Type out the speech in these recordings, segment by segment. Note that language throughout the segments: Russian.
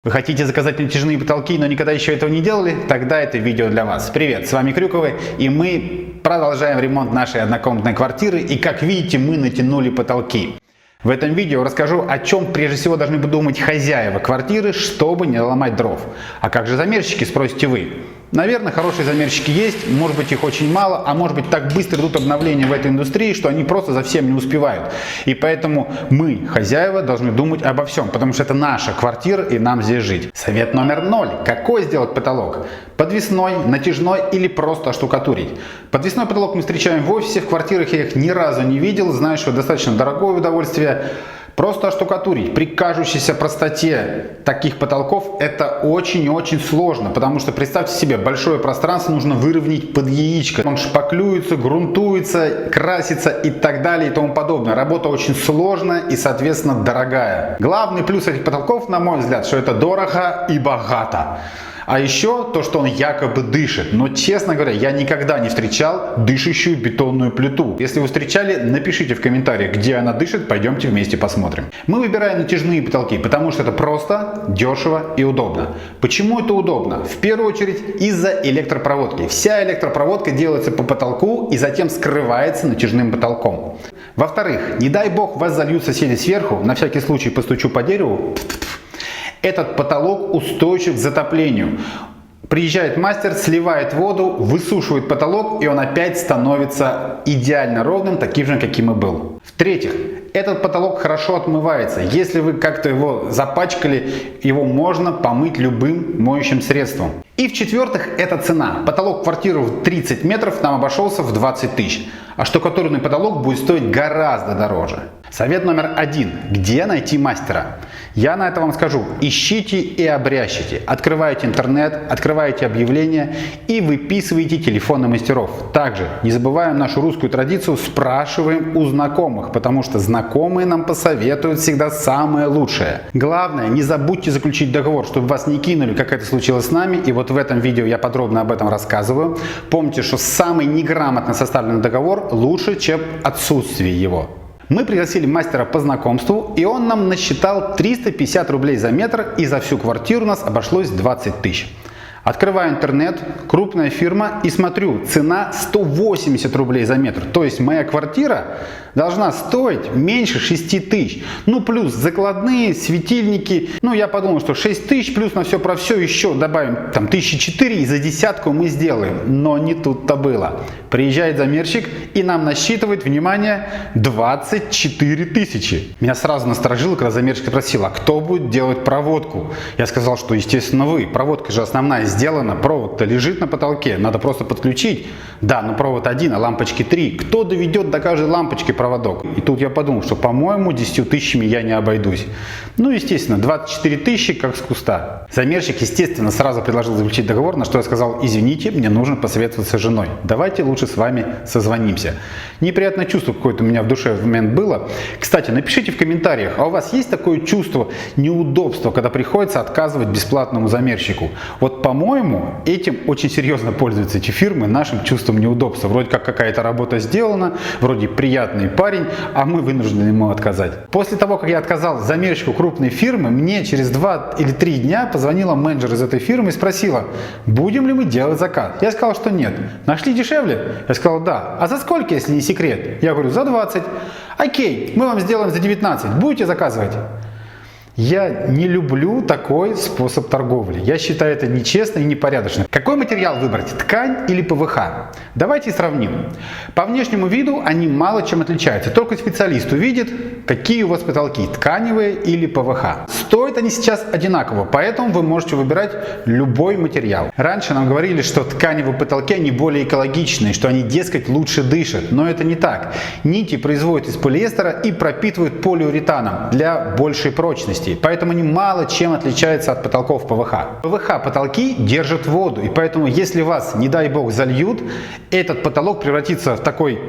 Вы хотите заказать натяжные потолки, но никогда еще этого не делали? Тогда это видео для вас. Привет, с вами Крюковы, и мы продолжаем ремонт нашей однокомнатной квартиры, и как видите, мы натянули потолки. В этом видео расскажу, о чем прежде всего должны подумать хозяева квартиры, чтобы не ломать дров. А как же замерщики, спросите вы? Наверное, хорошие замерщики есть, может быть их очень мало, а может быть так быстро идут обновления в этой индустрии, что они просто за всем не успевают. И поэтому мы, хозяева, должны думать обо всем, потому что это наша квартира и нам здесь жить. Совет номер 0. Какой сделать потолок? Подвесной, натяжной или просто оштукатурить? Подвесной потолок мы встречаем в офисе, в квартирах я их ни разу не видел, знаю, что достаточно дорогое удовольствие. Просто оштукатурить при кажущейся простоте таких потолков это очень и очень сложно, потому что представьте себе, большое пространство нужно выровнять под яичко. Он шпаклюется, грунтуется, красится и так далее и тому подобное. Работа очень сложная и, соответственно, дорогая. Главный плюс этих потолков, на мой взгляд, что это дорого и богато. А еще то, что он якобы дышит. Но, честно говоря, я никогда не встречал дышащую бетонную плиту. Если вы встречали, напишите в комментариях, где она дышит, пойдемте вместе посмотрим. Мы выбираем натяжные потолки, потому что это просто, дешево и удобно. Почему это удобно? В первую очередь из-за электропроводки. Вся электропроводка делается по потолку и затем скрывается натяжным потолком. Во-вторых, не дай бог вас зальют соседи сверху, на всякий случай постучу по дереву. Этот потолок устойчив к затоплению. Приезжает мастер, сливает воду, высушивает потолок, и он опять становится идеально ровным, таким же, каким и был. В-третьих, этот потолок хорошо отмывается. Если вы как-то его запачкали, его можно помыть любым моющим средством. И в-четвертых, это цена. Потолок квартиры в 30 метров нам обошелся в 20 тысяч. А штукатурный потолок будет стоить гораздо дороже. Совет номер 1. Где найти мастера? Я на это вам скажу. Ищите и обрящите. Открывайте интернет, открывайте объявления и выписывайте телефоны мастеров. Также не забываем нашу русскую традицию, спрашиваем у знакомых, потому что знакомые нам посоветуют всегда самое лучшее. Главное, не забудьте заключить договор, чтобы вас не кинули, как это случилось с нами. И вот в этом видео я подробно об этом рассказываю. Помните, что самый неграмотно составленный договор лучше, чем отсутствие его. Мы пригласили мастера по знакомству, и он нам насчитал 350 рублей за метр, и за всю квартиру у нас обошлось 20 тысяч. Открываю интернет, крупная фирма, и смотрю, цена 180 рублей за метр. То есть моя квартира должна стоить меньше 6 тысяч. Ну плюс закладные, светильники. Ну я подумал, что 6 тысяч плюс на все про все еще добавим там 1004 и за десятку мы сделаем. Но не тут-то было. Приезжает замерщик и нам насчитывает, внимание, 24 тысячи. Меня сразу насторожило, когда замерщик спросил, а кто будет делать проводку? Я сказал, что естественно вы. Проводка же основная сделана, провод-то лежит на потолке, надо просто подключить. Да, но провод один, а лампочки 3. Кто доведет до каждой лампочки проводок? И тут я подумал, что, по-моему, 10 тысячами я не обойдусь. Ну, естественно, 24 тысячи как с куста. Замерщик, естественно, сразу предложил заключить договор, на что я сказал, извините, мне нужно посоветоваться с женой. Давайте лучше с вами созвонимся. Неприятное чувство какое-то у меня в душе в момент было. Кстати, напишите в комментариях, а у вас есть такое чувство неудобства, когда приходится отказывать бесплатному замерщику? Вот, по-моему, этим очень серьезно пользуются эти фирмы, нашим чувством неудобства. Вроде как какая-то работа сделана, вроде приятный парень, а мы вынуждены ему отказать. После того, как я отказал замерщику крупной фирмы, мне через 2 или 3 дня позвонила менеджер из этой фирмы и спросила, будем ли мы делать заказ. Я сказал, что нет. Нашли дешевле? Я сказал, да. А за сколько, если не секрет? Я говорю, за 20. Окей, мы вам сделаем за 19. Будете заказывать? Я не люблю такой способ торговли. Я считаю это нечестно и непорядочно. Какой материал выбрать? Ткань или ПВХ? Давайте сравним. По внешнему виду они мало чем отличаются. Только специалист увидит, какие у вас потолки, тканевые или ПВХ. Стоят они сейчас одинаково, поэтому вы можете выбирать любой материал. Раньше нам говорили, что тканевые потолки они более экологичные, что они, дескать, лучше дышат. Но это не так. Нити производят из полиэстера и пропитывают полиуретаном для большей прочности. Поэтому они мало чем отличаются от потолков ПВХ. ПВХ потолки держат воду, и поэтому если вас, не дай бог, зальют, этот потолок превратится в такой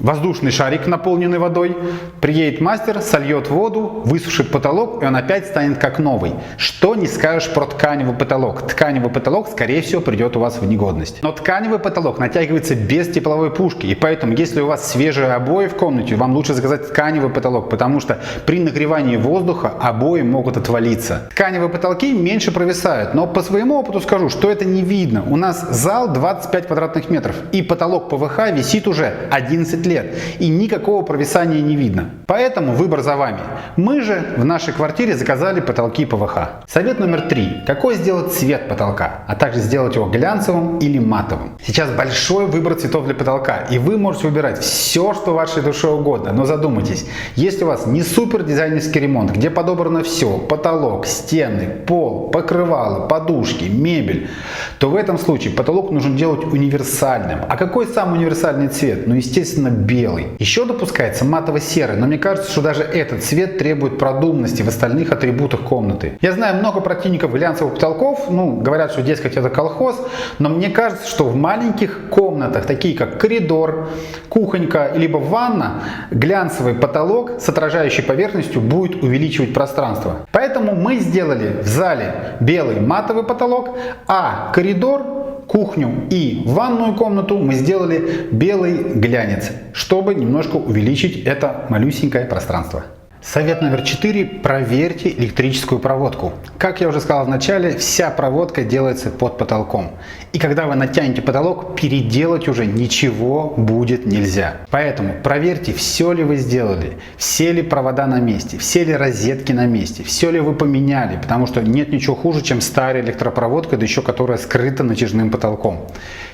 воздушный шарик, наполненный водой. Приедет мастер, сольет воду, высушит потолок, и он опять станет как новый. Что не скажешь про тканевый потолок. Тканевый потолок, скорее всего, придет у вас в негодность. Но тканевый потолок натягивается без тепловой пушки. И поэтому, если у вас свежие обои в комнате, вам лучше заказать тканевый потолок, потому что при нагревании воздуха обои могут отвалиться. Тканевые потолки меньше провисают, но по своему опыту скажу, что это не видно. У нас зал 25 квадратных метров, и потолок ПВХ висит уже 11 лет, и никакого провисания не видно. Поэтому выбор за вами. Мы же в нашей квартире заказали потолки ПВХ. Совет номер 3. Какой сделать цвет потолка, а также сделать его глянцевым или матовым. Сейчас большой выбор цветов для потолка, и вы можете выбирать все, что вашей душе угодно. Но задумайтесь, если у вас не супер дизайнерский ремонт, где подобрано все, потолок, стены, пол, покрывало, подушки, мебель, то в этом случае потолок нужно делать универсальным. А какой самый универсальный цвет? Ну, естественно, белый. Еще допускается матово-серый, но мне кажется, что даже этот цвет требует продуманности в остальных атрибутах комнаты. Я знаю много противников глянцевых потолков, говорят, что, дескать, это колхоз, но мне кажется, что в маленьких комнатах, такие как коридор, кухонька, либо ванна, глянцевый потолок с отражающей поверхностью будет увеличивать пространство. Поэтому мы сделали в зале белый матовый потолок, а коридор, кухню и ванную комнату мы сделали белый глянец, чтобы немножко увеличить это малюсенькое пространство. Совет номер 4. Проверьте электрическую проводку. Как я уже сказал в начале, вся проводка делается под потолком. И когда вы натянете потолок, переделать уже ничего будет нельзя. Поэтому проверьте, все ли вы сделали, все ли провода на месте, все ли розетки на месте, все ли вы поменяли, потому что нет ничего хуже, чем старая электропроводка, да еще которая скрыта натяжным потолком.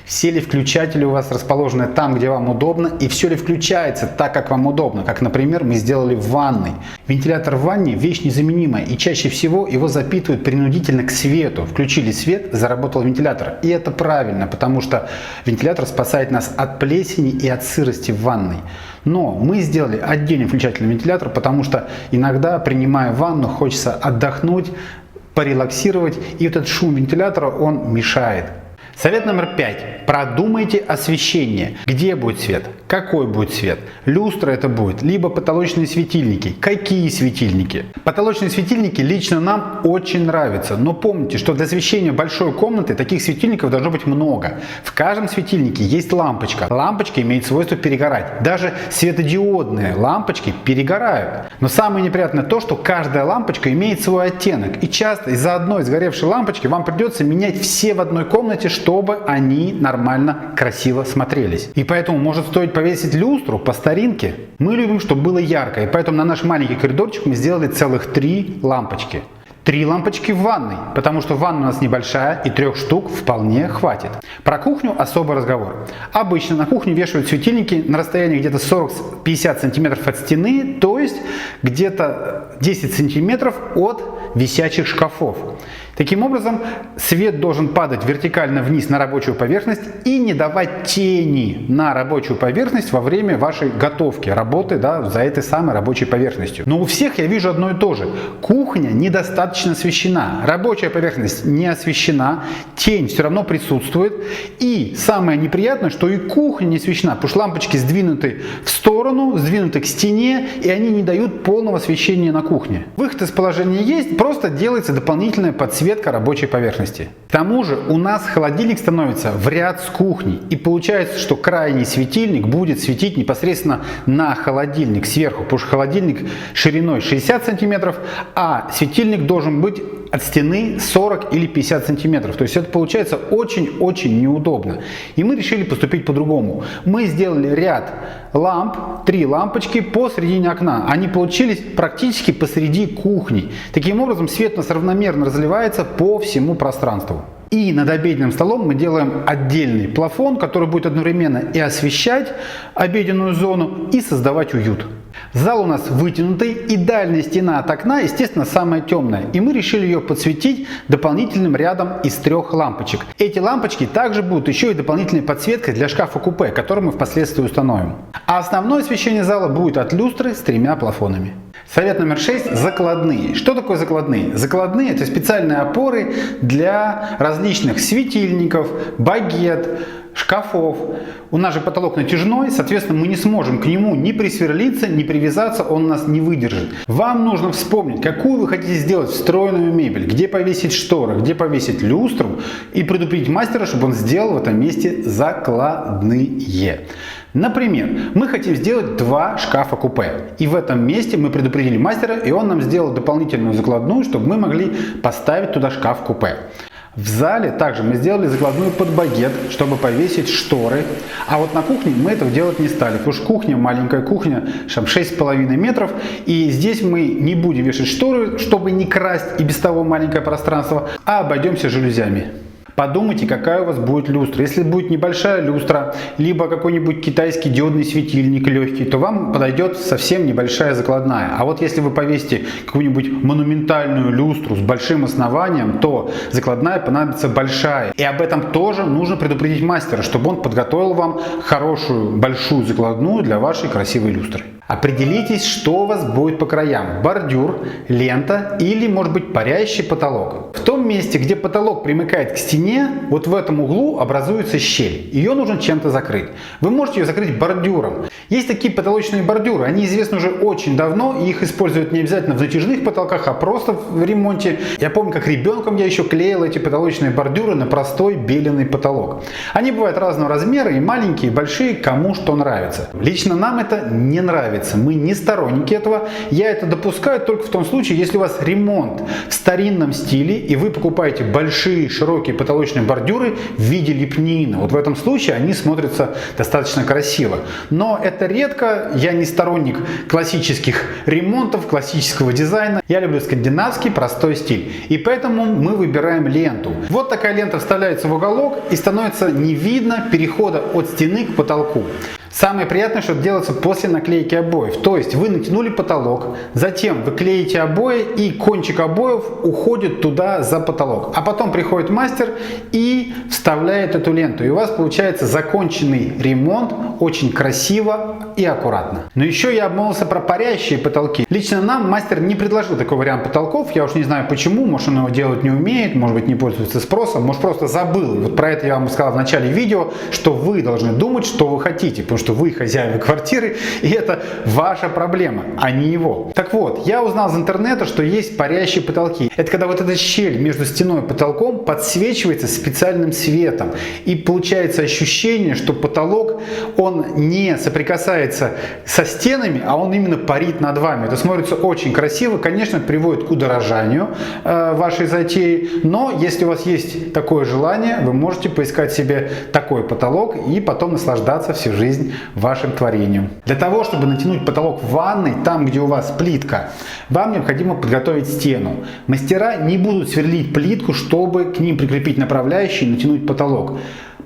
Все ли включатели у вас расположены там, где вам удобно, и все ли включается так, как вам удобно, как, например, мы сделали в ванной. Вентилятор в ванне – вещь незаменимая, и чаще всего его запитывают принудительно к свету. Включили свет, заработал вентилятор. И это правильно, потому что вентилятор спасает нас от плесени и от сырости в ванной. Но мы сделали отдельный включательный вентилятор, потому что иногда, принимая ванну, хочется отдохнуть, порелаксировать, и вот этот шум вентилятора, он мешает. Совет номер 5. Продумайте освещение. Где будет свет? Какой будет свет? Люстра это будет, либо потолочные светильники. Какие светильники? Потолочные светильники лично нам очень нравятся. Но помните, что для освещения большой комнаты таких светильников должно быть много. В каждом светильнике есть лампочка. Лампочка имеет свойство перегорать. Даже светодиодные лампочки перегорают. Но самое неприятное то, что каждая лампочка имеет свой оттенок. И часто из-за одной сгоревшей лампочки вам придется менять все в одной комнате, чтобы они нормально, красиво смотрелись. И поэтому может стоить повесить люстру по старинке. Мы любим, чтобы было ярко, и поэтому на наш маленький коридорчик мы сделали целых 3 лампочки. 3 лампочки в ванной, потому что ванна у нас небольшая, и 3 штук вполне хватит. Про кухню особый разговор. Обычно на кухню вешают светильники на расстоянии где-то 40-50 сантиметров от стены, то есть где-то 10 сантиметров от висячих шкафов. Таким образом, свет должен падать вертикально вниз на рабочую поверхность и не давать тени на рабочую поверхность во время вашей готовки, работы за этой самой рабочей поверхностью. Но у всех я вижу одно и то же. Кухня недостаточно освещена, рабочая поверхность не освещена, тень все равно присутствует. И самое неприятное, что и кухня не освещена, потому что лампочки сдвинуты в сторону, сдвинуты к стене, и они не дают полного освещения на кухне. Выход из положения есть, просто делается дополнительная подсветка рабочей поверхности. К тому же у нас холодильник становится в ряд с кухней, и получается, что крайний светильник будет светить непосредственно на холодильник сверху, потому что холодильник шириной 60 сантиметров, а светильник должен быть от стены 40 или 50 сантиметров. То есть это получается очень-очень неудобно. И мы решили поступить по-другому. Мы сделали ряд ламп, 3 лампочки посередине окна. Они получились практически посреди кухни. Таким образом свет у нас равномерно разливается по всему пространству. И над обеденным столом мы делаем отдельный плафон, который будет одновременно и освещать обеденную зону, и создавать уют. Зал у нас вытянутый, и дальняя стена от окна, естественно, самая темная. И мы решили ее подсветить дополнительным рядом из 3 лампочек. Эти лампочки также будут еще и дополнительной подсветкой для шкафа-купе, который мы впоследствии установим. А основное освещение зала будет от люстры с 3 плафонами. Совет номер 6. Закладные. Что такое закладные? Закладные – это специальные опоры для различных светильников, багет, шкафов. У нас же потолок натяжной, соответственно, мы не сможем к нему ни присверлиться, ни привязаться, он нас не выдержит. Вам нужно вспомнить, какую вы хотите сделать встроенную мебель, где повесить шторы, где повесить люстру, и предупредить мастера, чтобы он сделал в этом месте закладные. Например, мы хотим сделать 2 шкафа-купе, и в этом месте мы предупредили мастера, и он нам сделал дополнительную закладную, чтобы мы могли поставить туда шкаф-купе. В зале также мы сделали закладную под багет, чтобы повесить шторы. А вот на кухне мы этого делать не стали, потому что кухня, маленькая кухня, 6,5 метров. И здесь мы не будем вешать шторы, чтобы не красть и без того маленькое пространство, а обойдемся жалюзями. Подумайте, какая у вас будет люстра. Если будет небольшая люстра, либо какой-нибудь китайский диодный светильник легкий, то вам подойдет совсем небольшая закладная. А вот если вы повесите какую-нибудь монументальную люстру с большим основанием, то закладная понадобится большая. И об этом тоже нужно предупредить мастера, чтобы он подготовил вам хорошую большую закладную для вашей красивой люстры. Определитесь, что у вас будет по краям: бордюр, лента или, может быть, парящий потолок. В том месте, где потолок примыкает к стене, вот в этом углу образуется щель. Ее нужно чем-то закрыть. Вы можете ее закрыть бордюром. Есть такие потолочные бордюры, они известны уже очень давно, и их используют не обязательно в затяжных потолках, а просто в ремонте. Я помню, как ребенком я еще клеил эти потолочные бордюры на простой беленый потолок. Они бывают разного размера, и маленькие, и большие, кому что нравится. Лично нам это не нравится. Мы не сторонники этого. Я это допускаю только в том случае, если у вас ремонт в старинном стиле и вы покупаете большие широкие потолочные бордюры в виде лепнины. Вот в этом случае они смотрятся достаточно красиво. Но это редко. Я не сторонник классических ремонтов, классического дизайна. Я люблю скандинавский простой стиль. И поэтому мы выбираем ленту. Вот такая лента вставляется в уголок и становится не видно перехода от стены к потолку. Самое приятное, что делается после наклейки обоев. То есть вы натянули потолок, затем вы клеите обои, и кончик обоев уходит туда за потолок. А потом приходит мастер и вставляет эту ленту. И у вас получается законченный ремонт, очень красиво и аккуратно. Но еще я обмолвился про парящие потолки. Лично нам мастер не предложил такой вариант потолков. Я уж не знаю почему. Может, он его делать не умеет, может быть, не пользуется спросом, может, просто забыл. И вот про это я вам сказал в начале видео, что вы должны думать, что вы хотите. Потому что вы хозяева квартиры, и это ваша проблема, а не его. Так вот, я узнал из интернета, что есть парящие потолки. Это когда вот эта щель между стеной и потолком подсвечивается специальным светом. И получается ощущение, что потолок, он не соприкасается со стенами, а он именно парит над вами. Это смотрится очень красиво. Конечно, это приводит к удорожанию вашей затеи. Но если у вас есть такое желание, вы можете поискать себе такой потолок и потом наслаждаться всю жизнь вашим творением. Для того, чтобы натянуть потолок в ванной, там, где у вас плитка, вам необходимо подготовить стену. Мастера не будут сверлить плитку, чтобы к ним прикрепить направляющий и натянуть потолок.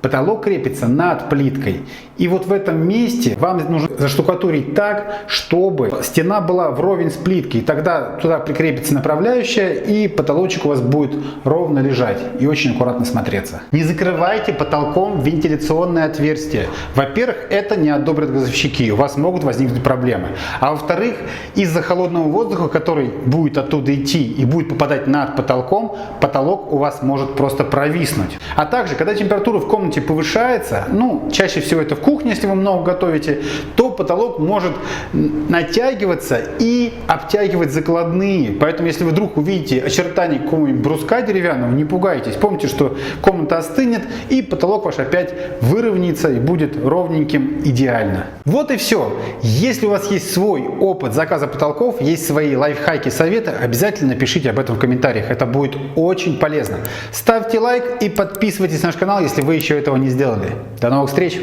Потолок крепится над плиткой. И вот в этом месте вам нужно заштукатурить так, чтобы стена была вровень с плиткой. И тогда туда прикрепится направляющая, и потолочек у вас будет ровно лежать и очень аккуратно смотреться. Не закрывайте потолком вентиляционное отверстие. Во-первых, это не одобрят газовщики, у вас могут возникнуть проблемы. А во-вторых, из-за холодного воздуха, который будет оттуда идти и будет попадать над потолком, потолок у вас может просто провиснуть. А также, когда температура в комнате повышается, чаще всего это в кухне, если вы много готовите, то потолок может натягиваться и обтягивать закладные. Поэтому, если вы вдруг увидите очертания какого-нибудь бруска деревянного, не пугайтесь. Помните, что комната остынет, и потолок ваш опять выровняется и будет ровненьким идеально. Вот и все. Если у вас есть свой опыт заказа потолков, есть свои лайфхаки, советы, обязательно пишите об этом в комментариях. Это будет очень полезно. Ставьте лайк и подписывайтесь на наш канал, если вы еще этого не сделали. До новых встреч!